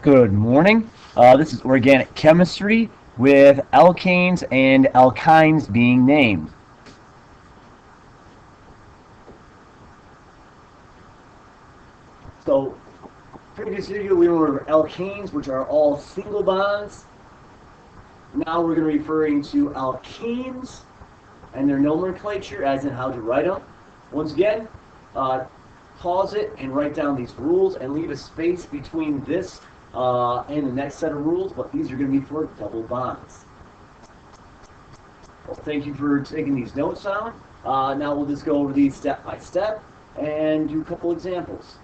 Good morning. This is organic chemistry with alkanes and alkynes being named. So, previous video we were alkanes, which are all single bonds. Now we're going to be referring to alkenes and their nomenclature, as in how to write them. Once again, pause it and write down these rules and leave a space between this and the next set of rules, but these are going to be for double bonds. Well, thank you for taking these notes down. Now we'll just go over these step by step and do a couple examples.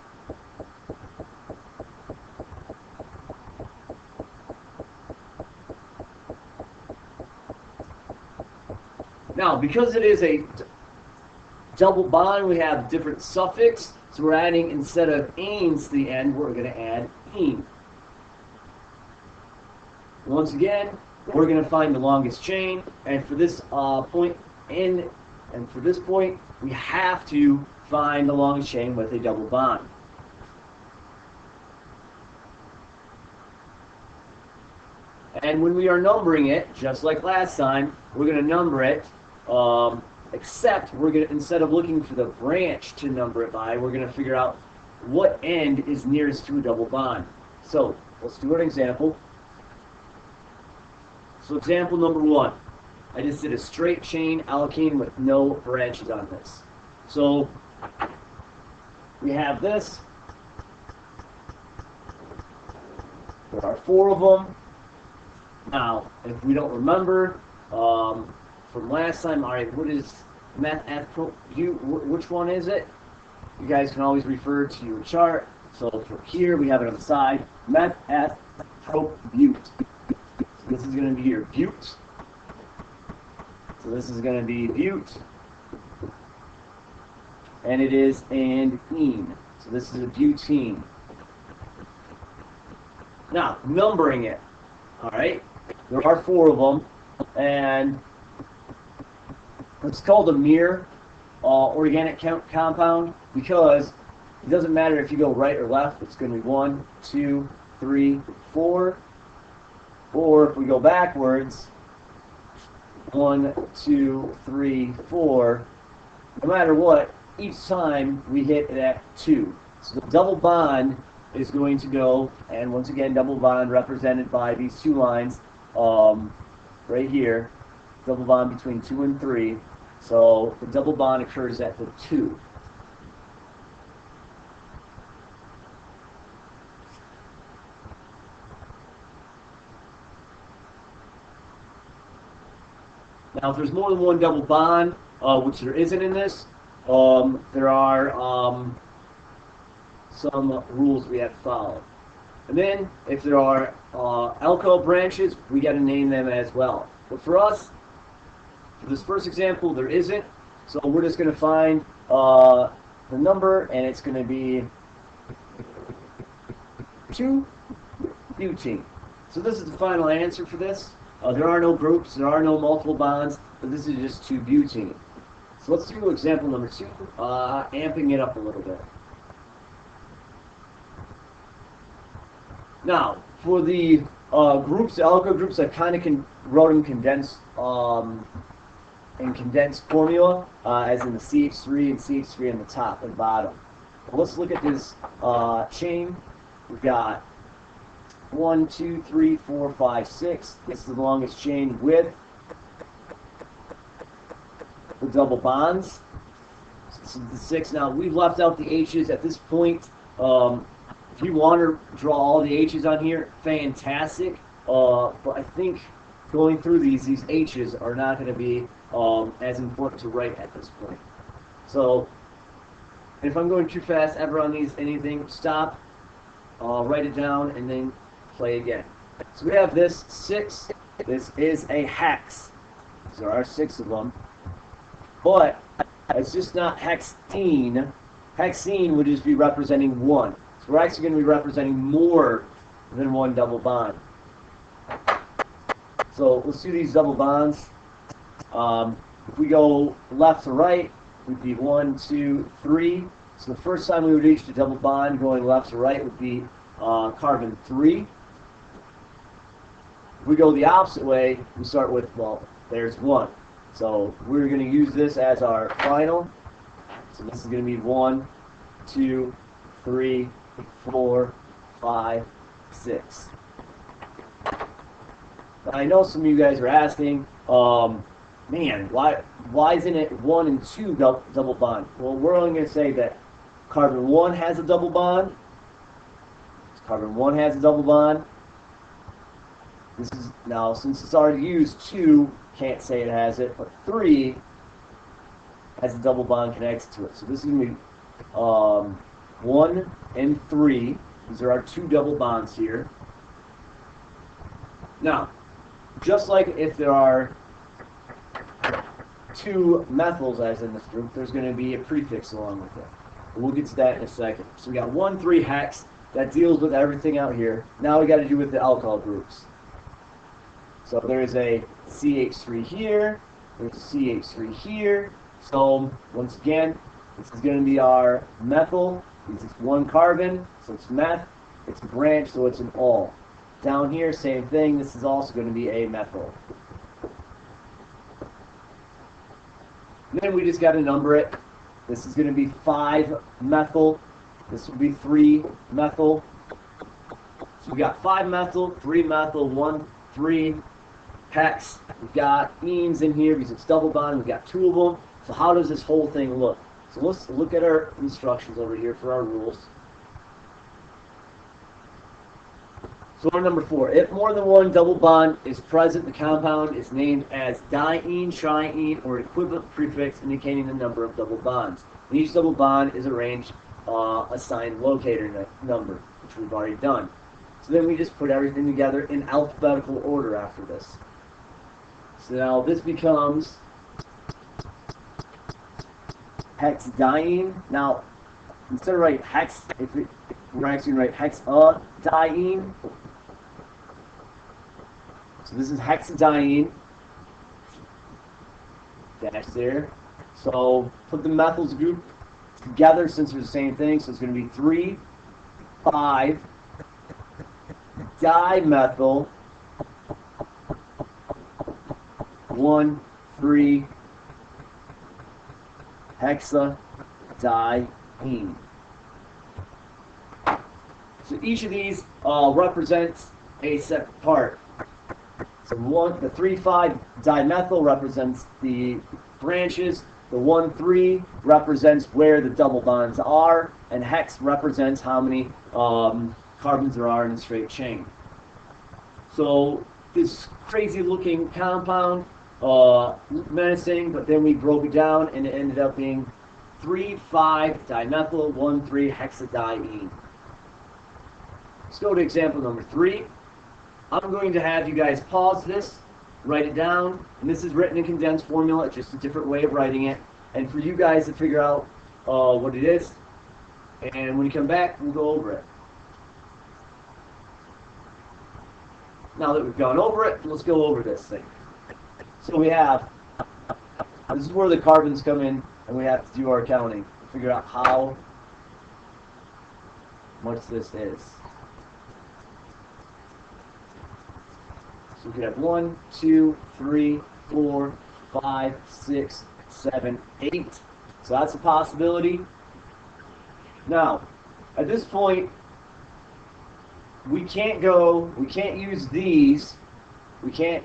Now, because it is a double bond, we have different suffix, so we're adding, instead of anes to the end, we're going to add ene. Once again, we're going to find the longest chain, and for this point, we have to find the longest chain with a double bond. And when we are numbering it, just like last time, we're going to number it, except we're going to, instead of looking for the branch to number it by, we're going to figure out what end is nearest to a double bond. So let's do an example. So example number 1, I just did a straight chain alkene with no branches on this. So we have this. There are 4 of them. Now, if we don't remember from last time, all right, what is which one is it? You guys can always refer to your chart. So for here, we have it on the side, meth-eth prop-bute. This is going to be your bute. So this is going to be bute. And it is an ene. So this is a butene. Now, numbering it. All right. There are 4 of them. And it's called a mere organic compound because it doesn't matter if you go right or left. It's going to be 1, 2, 3, 4. Or if we go backwards, 1, 2, 3, 4, no matter what, each time we hit it at 2. So the double bond is going to go, and once again, double bond represented by these 2 lines right here, double bond between 2 and 3. So the double bond occurs at the 2. Now, if there's more than one double bond, which there isn't in this, there are some rules we have to follow. And then, if there are alkyl branches, we got to name them as well. But for us, for this first example, there isn't. So we're just going to find the number, and it's going to be 2-butene. So this is the final answer for this. There are no groups, there are no multiple bonds, but this is just 2-butene. So let's do example number 2, amping it up a little bit. Now, for the groups, the alkyl groups, I kind of wrote in condensed formula, as in the CH3 and CH3 on the top and bottom. Well, let's look at this chain. We've got 1, 2, 3, 4, 5, 6. This is the longest chain with the double bonds. This is the 6. Now, we've left out the H's at this point. If you want to draw all the H's on here, fantastic. But I think going through these H's are not going to be as important to write at this point. So, if I'm going too fast ever on anything, stop, write it down, and then play again. So we have this 6. This is a hex. There are 6 of them. But it's just not hexene. Hexene would just be representing 1. So we're actually going to be representing more than 1 double bond. So let's do these double bonds. If we go left to right, it would be 1, 2, 3. So the first time we would reach the double bond going left to right would be carbon 3. If we go the opposite way, we start with, well, there's 1. So we're going to use this as our final. So this is going to be 1, 2, 3, 4, 5, 6. Now, I know some of you guys are asking, man, why isn't it 1 and 2 double bond? Well, we're only going to say that carbon 1 has a double bond. Carbon 1 has a double bond. This is now, since it's already used, 2 can't say it has it, but 3 has a double bond connected to it. So this is going to be 1 and 3. These are our 2 double bonds here. Now, just like if there are 2 methyls as in this group, there's going to be a prefix along with it. We'll get to that in a second. So we got 1,3-hex that deals with everything out here. Now we got to do with the alcohol groups. So there is a CH3 here, there's a CH3 here. So once again, this is going to be our methyl. It's 1 carbon, so it's meth. It's a branch, so it's an ol. Down here, same thing. This is also going to be a methyl. Then we just got to number it. This is going to be 5-methyl. This will be 3-methyl. So we got 5-methyl, 3-methyl, 1,3-hex. We've got enes in here because it's double bond. We've got 2 of them. So how does this whole thing look? So let's look at our instructions over here for our rules. So our number 4, if more than 1 double bond is present, the compound is named as diene, triene, or equivalent prefix indicating the number of double bonds. And each double bond is arranged assigned locator number, which we've already done. So then we just put everything together in alphabetical order after this. So now this becomes hexadiene. Now, instead of writing hex, we're actually going to write hexadiene. So this is hexadiene. Dash there. So put the methyls group together since they're the same thing. So it's going to be 3, 5, dimethyl, 1, 3, hexadiene. So each of these represents a separate part. So the 3,5 dimethyl represents the branches. The 1,3 represents where the double bonds are, and hex represents how many carbons there are in a straight chain. So this crazy looking compound, menacing, but then we broke it down and it ended up being 3,5 dimethyl, 1,3 hexadiene. Let's go to example number 3. I'm going to have you guys pause this, write it down, and this is written in condensed formula, just a different way of writing it, and for you guys to figure out what it is, and when you come back, we'll go over it. Now that we've gone over it, let's go over this thing. So we have, this is where the carbons come in, and we have to do our counting, figure out how much this is. So we could have 1, 2, 3, 4, 5, 6, 7, 8. So that's a possibility. Now, at this point, we can't use these. We can't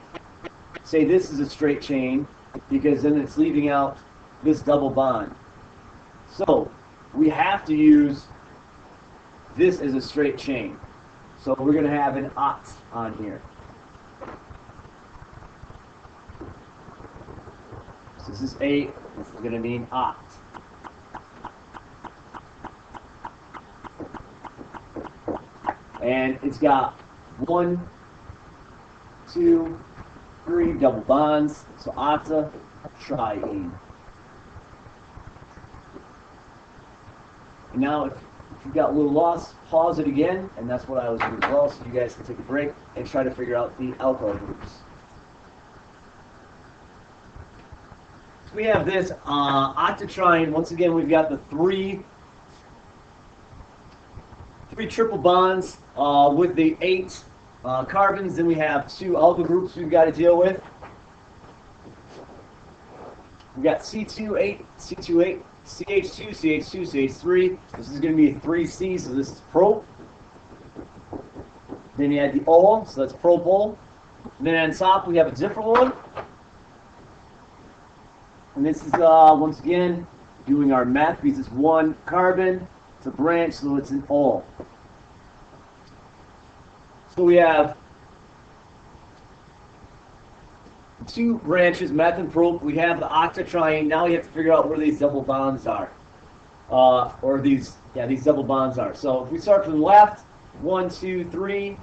say this is a straight chain because then it's leaving out this double bond. So we have to use this as a straight chain. So we're going to have an ot on here. So this is 8. This is going to be an ot. And it's got 1, 2, 3 double bonds. So ota triene. And now if you've got a little lost, pause it again, and that's what I was doing as well, so you guys can take a break and try to figure out the alcohol groups. So we have this octatriene. Once again, we've got the three 3 triple bonds with the 8 carbons. Then we have 2 alkyl groups we've got to deal with. We've got C28, C28, CH2, CH2, CH3. This is going to be 3C, so this is prop. Then you add the ol, so that's propol. And then on top we have a different one. And this is, once again, doing our meth because it's 1 carbon. It's a branch, so it's an ol. So we have 2 branches, meth and prop. We have the octatriene. Now we have to figure out where these double bonds are. These double bonds are. So if we start from the left, 1, 2, 3.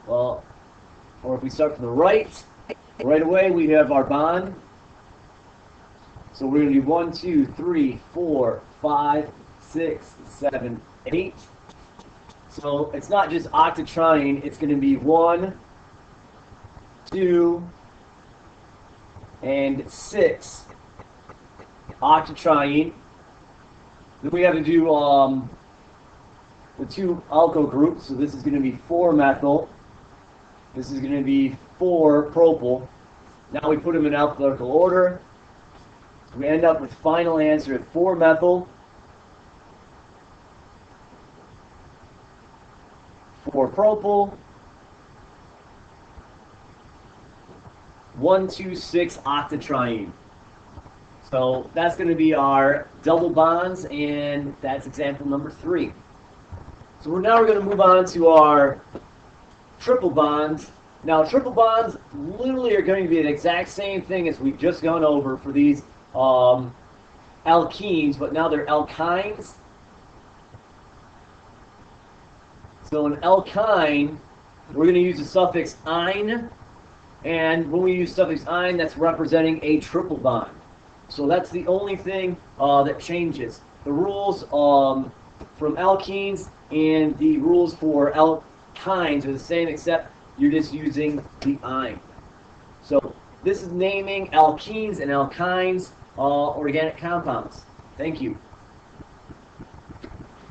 Well, or if we start from the right away we have our bond. So we're going to do 1, 2, 3, 4, 5, 6, 7, 8. So it's not just octatriene, it's going to be 1, 2, and 6 octatriene. Then we have to do the 2 alkyl groups. So this is going to be 4 methyl. This is going to be 4 propyl. Now we put them in alphabetical order. We end up with final answer at 4 methyl, 4 propyl, 1, 2, 6 octatriene. So that's going to be our double bonds, and that's example number 3. So we're going to move on to our triple bonds. Now, triple bonds literally are going to be the exact same thing as we've just gone over for these alkenes, but now they're alkynes. So an alkyne, we're going to use the suffix "-ine", and when we use suffix "-ine", that's representing a triple bond. So that's the only thing that changes. The rules from alkenes and the rules for alkynes are the same, except you're just using the "-ine". So this is naming alkenes and alkynes, organic compounds. Thank you.